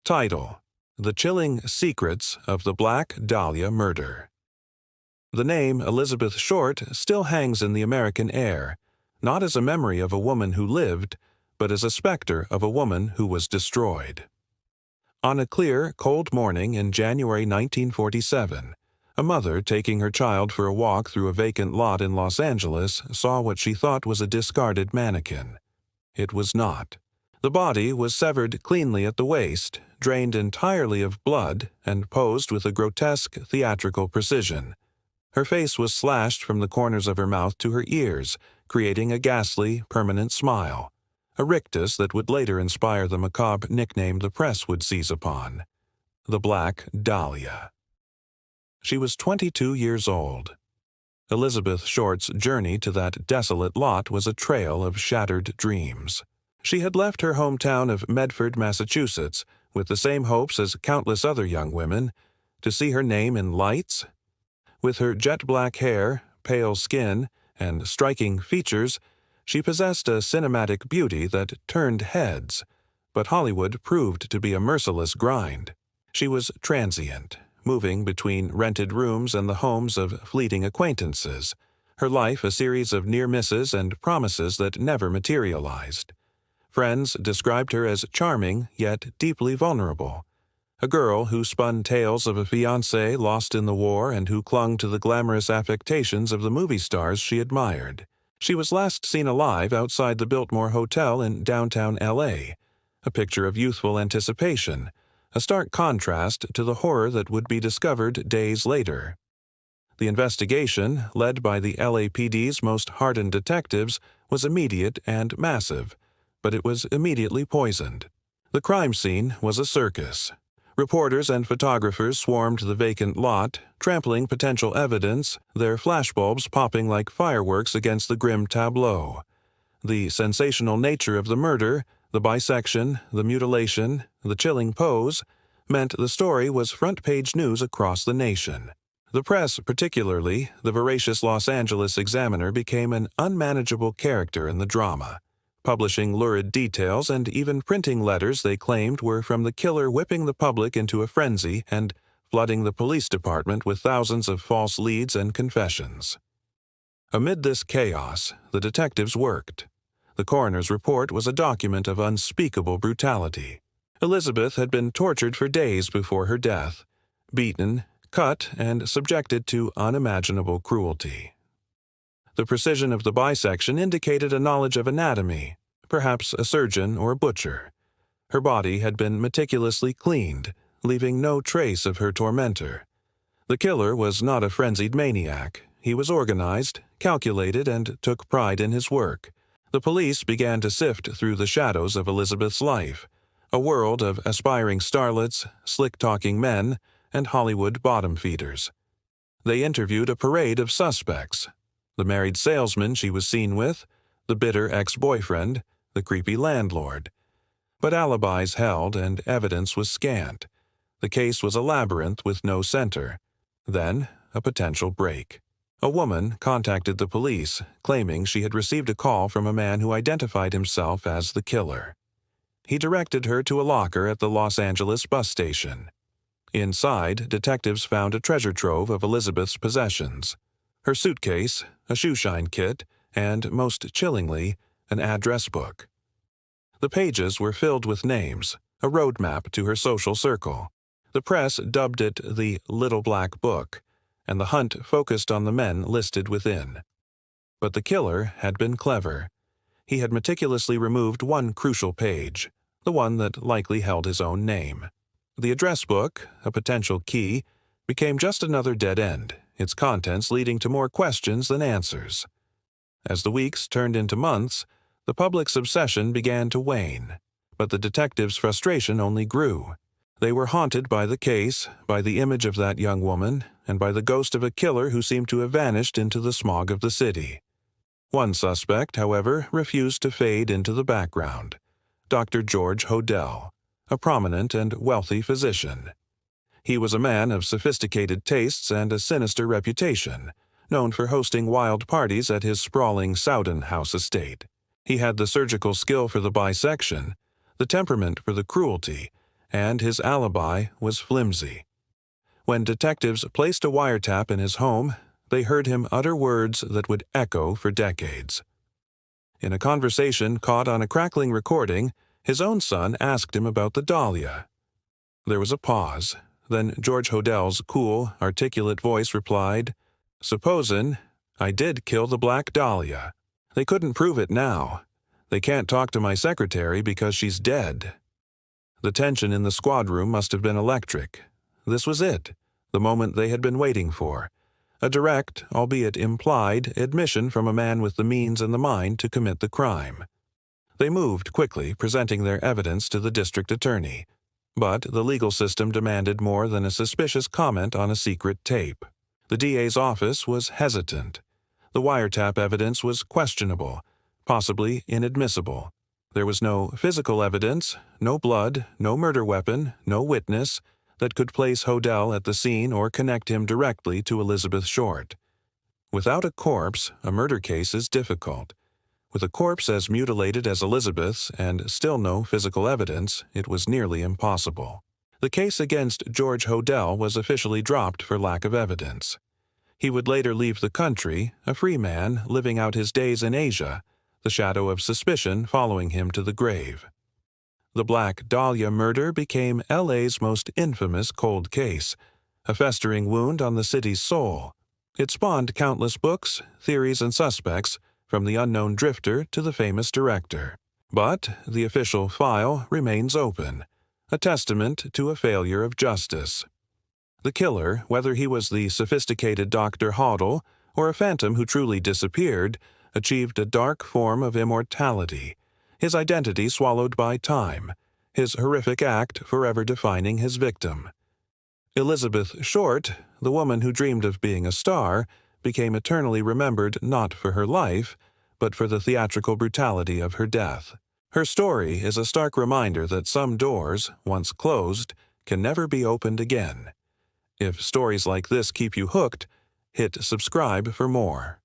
Title: The Chilling Secrets of the Black Dahlia Murder. The name Elizabeth Short still hangs in the American air, not as a memory of a woman who lived, but as a specter of a woman who was destroyed. On a clear, cold morning in January 1947, a mother taking her child for a walk through a vacant lot in Los Angeles saw what she thought was a discarded mannequin. It was not. The body was severed cleanly at the waist, drained entirely of blood, and posed with a grotesque theatrical precision. Her face was slashed from the corners of her mouth to her ears, creating a ghastly, permanent smile, a rictus that would later inspire the macabre nickname the press would seize upon: the Black Dahlia. She was 22 years old. Elizabeth Short's journey to that desolate lot was a trail of shattered dreams. She had left her hometown of Medford, Massachusetts, with the same hopes as countless other young women, to see her name in lights. With her jet-black hair, pale skin, and striking features, she possessed a cinematic beauty that turned heads, but Hollywood proved to be a merciless grind. She was transient, moving between rented rooms and the homes of fleeting acquaintances, her life a series of near misses and promises that never materialized. Friends described her as charming yet deeply vulnerable, a girl who spun tales of a fiancé lost in the war and who clung to the glamorous affectations of the movie stars she admired. She was last seen alive outside the Biltmore Hotel in downtown L.A., a picture of youthful anticipation, a stark contrast to the horror that would be discovered days later. The investigation, led by the LAPD's most hardened detectives, was immediate and massive, but it was immediately poisoned. The crime scene was a circus. Reporters and photographers swarmed the vacant lot, trampling potential evidence, their flashbulbs popping like fireworks against the grim tableau. The sensational nature of the murder, the bisection, the mutilation, the chilling pose, meant the story was front-page news across the nation. The press, particularly the voracious Los Angeles Examiner, became an unmanageable character in the drama, publishing lurid details and even printing letters they claimed were from the killer whipping the public into a frenzy and flooding the police department with thousands of false leads and confessions. Amid this chaos, the detectives worked. The coroner's report was a document of unspeakable brutality. Elizabeth had been tortured for days before her death, beaten, cut, and subjected to unimaginable cruelty. The precision of the bisection indicated a knowledge of anatomy, perhaps a surgeon or a butcher. Her body had been meticulously cleaned, leaving no trace of her tormentor. The killer was not a frenzied maniac. He was organized, calculated, and took pride in his work. The police began to sift through the shadows of Elizabeth's life, a world of aspiring starlets, slick-talking men, and Hollywood bottom-feeders. They interviewed a parade of suspects: the married salesman she was seen with, the bitter ex-boyfriend, the creepy landlord. But alibis held and evidence was scant. The case was a labyrinth with no center. Then, a potential break. A woman contacted the police, claiming she had received a call from a man who identified himself as the killer. He directed her to a locker at the Los Angeles bus station. Inside, detectives found a treasure trove of Elizabeth's possessions: her suitcase, a shoeshine kit, and, most chillingly, an address book. The pages were filled with names, a roadmap to her social circle. The press dubbed it the Little Black Book, and the hunt focused on the men listed within. But the killer had been clever. He had meticulously removed one crucial page, the one that likely held his own name. The address book, a potential key, became just another dead end, its contents leading to more questions than answers. As the weeks turned into months, the public's obsession began to wane, but the detectives' frustration only grew. They were haunted by the case, by the image of that young woman, and by the ghost of a killer who seemed to have vanished into the smog of the city. One suspect, however, refused to fade into the background: Dr. George Hodel, a prominent and wealthy physician. He was a man of sophisticated tastes and a sinister reputation, known for hosting wild parties at his sprawling Sowden House estate. He had the surgical skill for the bisection, the temperament for the cruelty, and his alibi was flimsy. When detectives placed a wiretap in his home, they heard him utter words that would echo for decades. In a conversation caught on a crackling recording, his own son asked him about the Dahlia. There was a pause. Then George Hodell's cool, articulate voice replied, "Supposin' I did kill the Black Dahlia. They couldn't prove it now. They can't talk to my secretary because she's dead." The tension in the squad room must have been electric. This was it, the moment they had been waiting for. A direct, albeit implied, admission from a man with the means and the mind to commit the crime. They moved quickly, presenting their evidence to the district attorney. But the legal system demanded more than a suspicious comment on a secret tape. The DA's office was hesitant. The wiretap evidence was questionable, possibly inadmissible. There was no physical evidence, no blood, no murder weapon, no witness that could place Hodell at the scene or connect him directly to Elizabeth Short. Without a corpse, a murder case is difficult. With a corpse as mutilated as Elizabeth's and still no physical evidence, it was nearly impossible. The case against George Hodell was officially dropped for lack of evidence. He would later leave the country, a free man living out his days in Asia, the shadow of suspicion following him to the grave. The Black Dahlia murder became LA's most infamous cold case, a festering wound on the city's soul. It spawned countless books, theories, and suspects, from the unknown drifter to the famous director. But the official file remains open, a testament to a failure of justice. The killer, whether he was the sophisticated Dr. Hoddle or a phantom who truly disappeared, achieved a dark form of immortality, his identity swallowed by time, his horrific act forever defining his victim. Elizabeth Short, the woman who dreamed of being a star, became eternally remembered not for her life, but for the theatrical brutality of her death. Her story is a stark reminder that some doors, once closed, can never be opened again. If stories like this keep you hooked, hit subscribe for more.